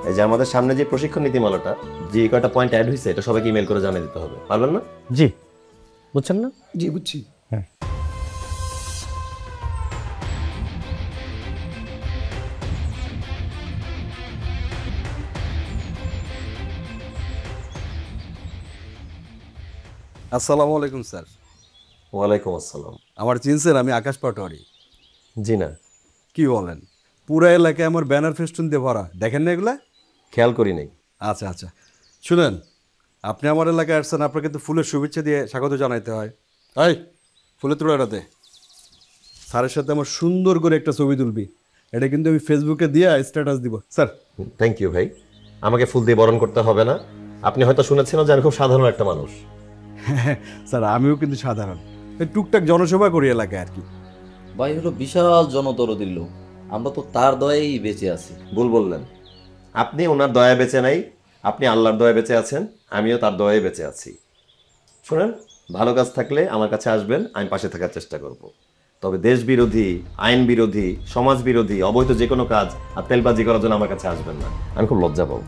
এই যে আমাদের সামনে যে প্রশিক্ষণ নীতিমালাটা যে কয়টা পয়েন্ট অ্যাড হয়েছে এটা সবাইকে ইমেল করে জানিয়ে দিতে হবে, পারবেন না? জি, বুঝছেন না? জি বুঝছি। আসসালামু আলাইকুম স্যার। ওয়ালাইকুম আসসালাম। আমার চিনছেন? আমি আকাশ পাটোয়ারি। জি না, কি বলেন, পুরা এলাকায় আমার ব্যানার ফেস্টুন দিয়ে ভরা, দেখেন না এগুলা? খেয়াল করি নাই। আচ্ছা আচ্ছা, শুনেন, আপনি আমার এলাকায় আসছেন, আপনাকে তো ফুলের শুভেচ্ছা দিয়ে স্বাগত জানাইতে হয়। এই ফুলের তোড়াটাতে স্যারের সাথে আমার সুন্দর করে একটা ছবি তুলবি, এটা কিন্তু আমি ফেসবুকে দিয়ে স্ট্যাটাস দিব। স্যার থ্যাংক ইউ ভাই, আমাকে ফুল দিয়ে বরণ করতে হবে না। আপনি হয়তো শুনেছেন যে আমি খুব সাধারণ একটা মানুষ। স্যার আমিও কিন্তু সাধারণ, এই টুকটাক জনসভা করি এলাকায় আর কি। ভাই হলো বিশাল জনদরদির লোক, আমরা তো তার দয়েই বেঁচে আছি। ভুল বললেন, আপনি ওনার দয়া বেঁচে নাই, আপনি আল্লাহর দয়া বেঁচে আছেন, আমিও তার দয়ায় বেঁচে আছি। শুনেন, ভালো কাজ থাকলে আমার কাছে আসবেন, আমি পাশে থাকার চেষ্টা করব। তবে দেশ বিরোধী, আইন বিরোধী, সমাজ বিরোধী, অবৈধ যে কোনো কাজ আর তেলবাজি করার জন্য আমার কাছে আসবেন না, আমি খুব লজ্জা পাবো।